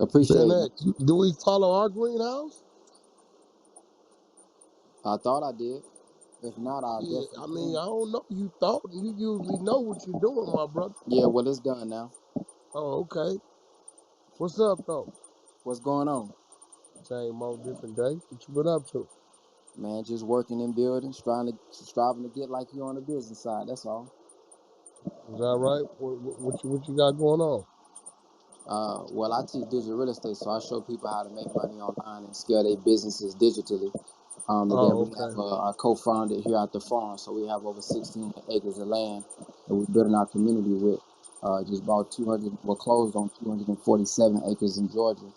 Appreciate it, man. BlxckMonopoly, do we follow our greenhouse? I thought I did. If not, I'll Yeah, definitely I mean, change. I don't know. You thought you usually know what you're doing, my brother. Yeah, well, it's done now. Oh, okay. What's up, though? What's going on? Same old different day. What you been up to? Man, just working in buildings, striving to get like you on the business side. That's all. Is that right? What you got going on? Well, I teach digital real estate, so I show people how to make money online and scale their businesses digitally. And then Oh, we have okay. a co-founder Hereafter Farms, so we have over 16 acres of land that we're building our community with. Just about 200, we're closed on 247 acres in Georgia.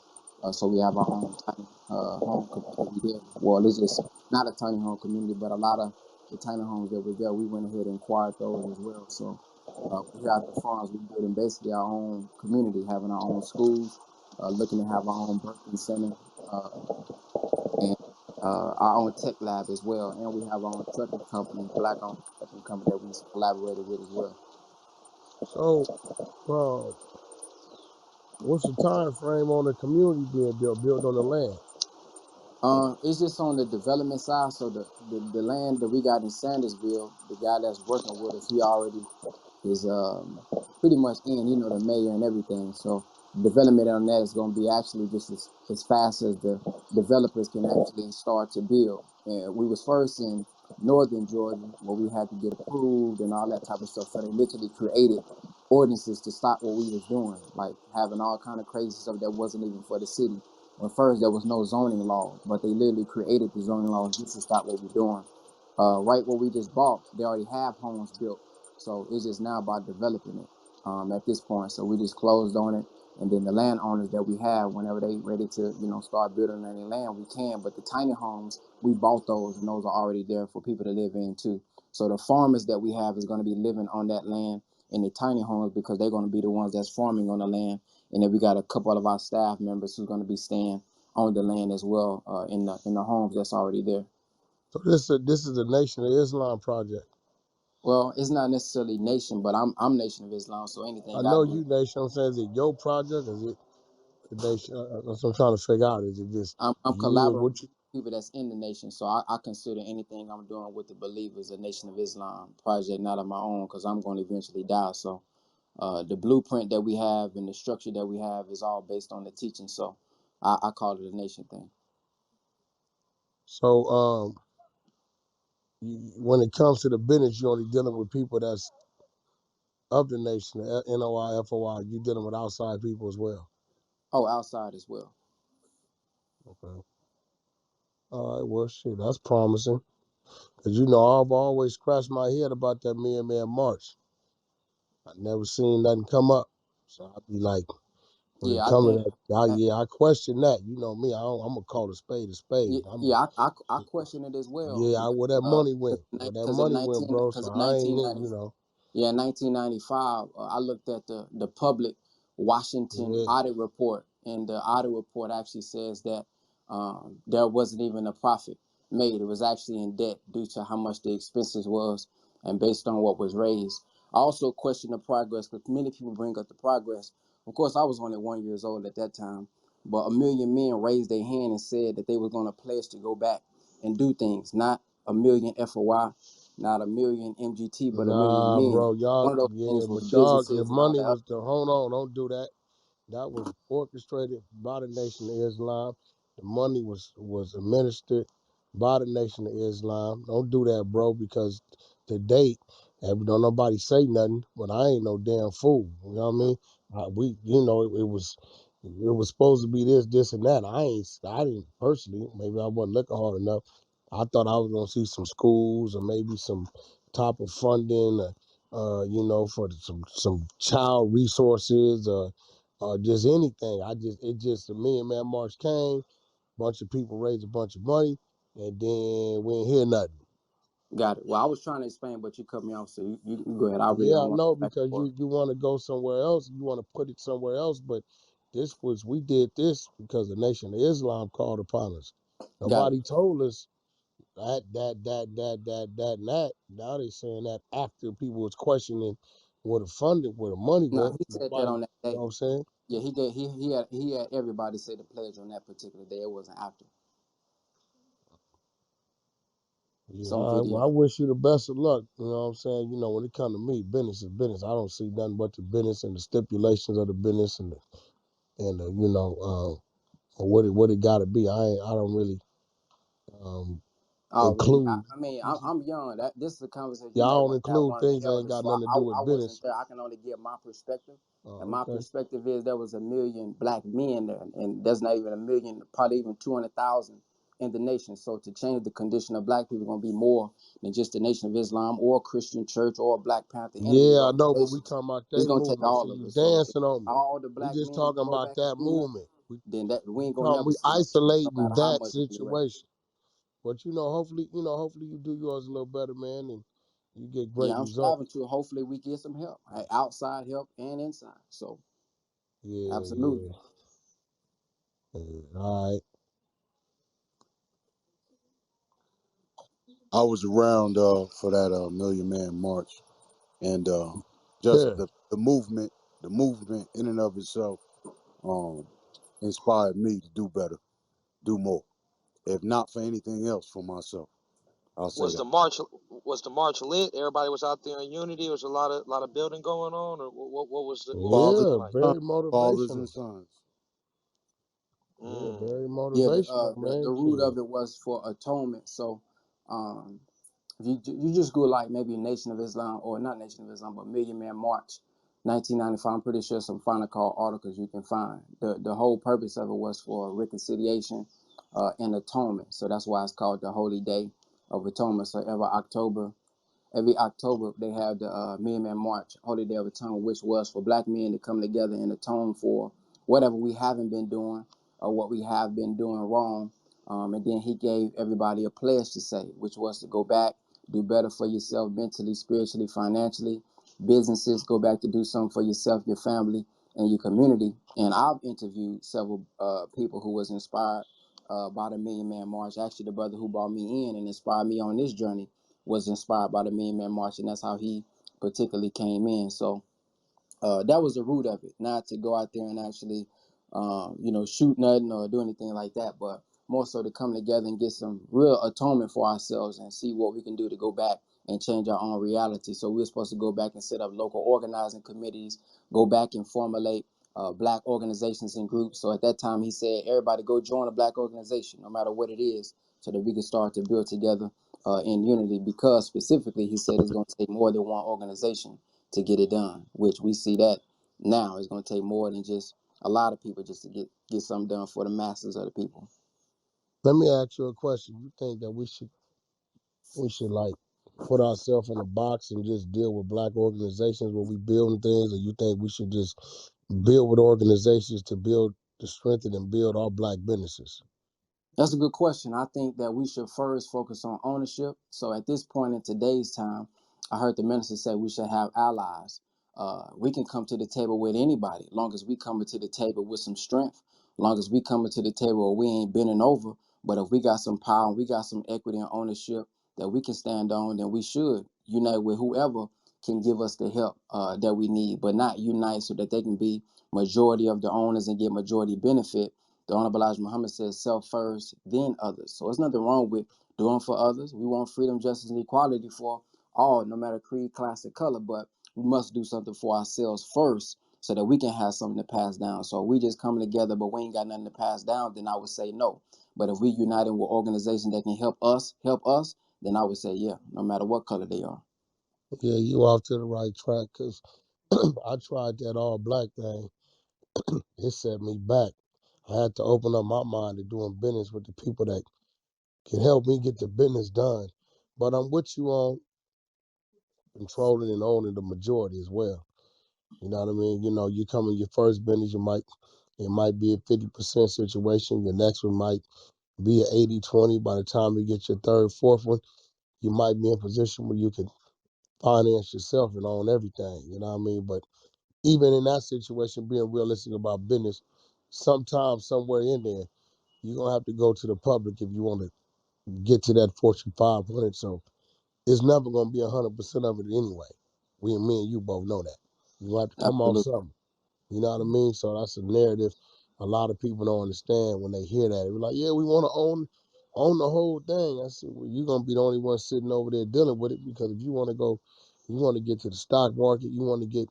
So we have our own tiny home community there. Well, it's just not a tiny home community, but a lot of the tiny homes that were there, we went ahead and acquired those as well. So here at the farms, we're building basically our own community, having our own schools, looking to have our own birthing center, uh, and our own tech lab as well. And we have our own trucking company, black-owned trucking company that we collaborated with as well. So, uh, what's the time frame on the community being built on the land? It's just on the development side. So the land that we got in Sandersville, the guy that's working with us, he already is pretty much in, the mayor and everything. So development on that is going to be actually just as fast as the developers can actually start to build. And we was first in northern Georgia where we had to get approved and all that type of stuff. So they literally created ordinances to stop what we was doing, like having all kind of crazy stuff that wasn't even for the city. When first there was no zoning law, but they literally created the zoning laws just to stop what we're doing. Right where we just bought, they already have homes built, so it's just now about developing it at this point. So we just closed on it, and then the landowners that we have, whenever they ready to, start building any land, we can. But the tiny homes, we bought those, and those are already there for people to live in too. So the farmers that we have is going to be living on that land in the tiny homes because they're going to be the ones that's farming on the land. And then we got a couple of our staff members who's going to be staying on the land as well in the homes that's already there. So this is a Nation of Islam project. Well, it's not necessarily nation, but I'm Nation of Islam, so I anything I know do, you Nation. I'm saying, is it your project? Is it the Nation? That's what I'm trying to figure out. Is it just I'm you and collaborating what with you? people that's in the nation. So I consider anything I'm doing with the believers a Nation of Islam project, not of my own, because I'm going to eventually die. So the blueprint that we have and the structure that we have is all based on the teaching. So I call it a nation thing. So when it comes to the business, you're only dealing with people that's of the nation, the NOI, FOI. You dealing with outside people as well. Oh, outside as well. Okay. All right. Well, shit, that's promising. Cause I've always scratched my head about that Man March. I never seen nothing come up. So I'd be like, when it Yeah, I comes think. to that, I question that. You know me, I'm gonna call a spade a spade. Yeah, yeah, I question it as well Yeah, because where that money went, where that in money went, bro. So I ain't, 1990. Yeah, in 1995, I looked at the public Washington yeah. audit report, and the audit report actually says that there wasn't even a profit made. It was actually in debt due to how much the expenses was, and based on what was raised. I also question the progress because many people bring up the progress. Of course, I was only 1 year old at that time, but a million men raised their hand and said that they were going to pledge to go back and do things, not a million FOI, not a million MGT, but a million Nah, men. bro, One y'all, of those yeah, things was but y'all, the businesses and all money that. was the hold on, don't do that. That was orchestrated by the Nation of Islam. The money was administered by the Nation of Islam. Don't do that, bro, because to date, and don't nobody say nothing, but I ain't no damn fool. You know what I mean? It was supposed to be this, and that. I didn't personally. Maybe I wasn't looking hard enough. I thought I was gonna see some schools or maybe some type of funding, for some child resources, just anything. The Man March came, bunch of people raised a bunch of money, and then we ain't hear nothing. Got it. Well, I was trying to explain, but you cut me off, so you can go ahead. I really Yeah, I don't want know to go back and because forth. you want to go somewhere else, you want to put it somewhere else, but we did this because the Nation of Islam called upon us. Got it. Nobody told us and that. Now they saying that after people was questioning where the money No, went. he said that Nobody, on that you know day. what I'm saying? Yeah, he had everybody say the pledge on that particular day. It wasn't after. Yeah, It's on all right. Well, video. I wish you the best of luck. You know what I'm saying? You know, when it comes to me, business is business. I don't see nothing but the business and the stipulations of the business and the you know, what it got to be. I don't really um, Already, include. I mean, I'm young. This is a conversation you Yeah, I may don't want to have include one of the things that ain't elders. got So nothing to do I with wasn't business. there. I can only give my perspective, and my Okay. perspective is there was 1 million black men there, and there's not even 1 million, probably even 200,000 in the nation. So to change the condition of black people, going to be more than just the Nation of Islam or Christian Church or Black Panther, any of these Yeah, I know, but we organizations. talking about It's they going to take movement. all See, of you us. So if dancing on me. all the We black just men talking go about back and that do nothing, movement. then we ain't gonna never We see no change, no isolating matter how that much we do right. situation. But hopefully you do yours a little better, man, and you get great Yeah, I'm results. striving to. Hopefully, we get some help, outside help and inside. So, Yeah, absolutely. yeah. All right. I was around for that Million Man March, and just Yeah. the movement in and of itself, um, inspired me to do better, do more. If not for anything else, for myself, I'll say Was that. the march lit? Everybody was out there in unity. There was a lot of building going on, or what was it Fathers, looking Yeah, like? sons, very fathers and motivational. sons. Yeah, Mm. very Yeah, motivational, the man. root Shit. of it was for atonement. So, um, if you just go like maybe Nation of Islam or not Nation of Islam, but Million Man March, 1995. I'm pretty sure some final call articles you can find. The whole purpose of it was for reconciliation, and atonement. So that's why it's called the Holy Day of Atonement. So every October they have the Million Man March, Holy Day of Atonement, which was for black men to come together and atone for whatever we haven't been doing or what we have been doing wrong. And then he gave everybody a pledge to say, which was to go back, do better for yourself mentally, spiritually, financially, businesses, go back to do something for yourself, your family, and your community. And I've interviewed several people who was inspired by the Million Man March. Actually, the brother who brought me in and inspired me on this journey was inspired by the Million Man March, and that's how he particularly came in. So that was the root of it, not to go out there and actually, shoot nothing or do anything like that, but more so to come together and get some real atonement for ourselves and see what we can do to go back and change our own reality. So we're supposed to go back and set up local organizing committees, go back and formulate black organizations and groups. So at that time, he said, everybody go join a black organization, no matter what it is, so that we can start to build together in unity. Because specifically, he said it's going to take more than one organization to get it done, which we see that now it's going to take more than just a lot of people just to get something done for the masses of the people. Let me ask you a question. You think that we should like put ourselves in a box and just deal with black organizations when we building things, or you think we should just build with organizations to strengthen and build our black businesses? That's a good question. I think that we should first focus on ownership. So at this point in today's time, I heard the minister say we should have allies. We can come to the table with anybody, long as we come to the table with some strength, long as we come to the table where we ain't bending over. But if we got some power and we got some equity and ownership that we can stand on, then we should unite with whoever can give us the help that we need, but not unite so that they can be majority of the owners and get majority benefit. The Honorable Elijah Muhammad says self first, then others. So there's nothing wrong with doing for others. We want freedom, justice, and equality for all, no matter creed, class, or color. But we must do something for ourselves first so that we can have something to pass down. So if we just coming together, but we ain't got nothing to pass down, then I would say no. But if we uniting with organizations that can help us, then I would say yeah, no matter what color they are. Yeah, you off to the right track, because I tried that all black thing. It set me back. I had to open up my mind to doing business with the people that can help me get the business done. But I'm with you on controlling and owning the majority as well. You know what I mean? You know, you come in your first business, it might be a 50% situation. Your next one might be an 80-20. By the time you get your third, fourth one, you might be in a position where you can finance yourself and own everything. You know what I mean? But even in that situation, being realistic about business, sometimes somewhere in there, you're gonna have to go to the public if you want to get to that Fortune 500. So it's never gonna be 100% of it anyway. Me and you both know that. You gonna have to come off Absolutely. something. You know what I mean? So that's a narrative a lot of people don't understand when they hear that. They're like, yeah, we want to own the whole thing. I said, well, you're gonna be the only one sitting over there dealing with it, because if you want to go, you want to get to the stock market, you want to get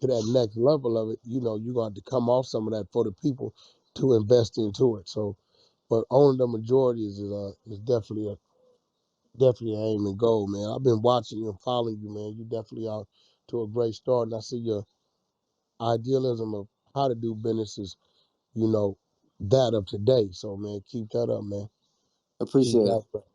to that next level of it, you know, you're gonna have to come off some of that for the people to invest into it. So, but owning the majority is definitely an aim and goal, man. I've been watching you and following you, man. You definitely are to a great start, and I see your idealism of how to do business is, you know, that of today. So, man, keep that up, man. Keep Appreciate that it. up.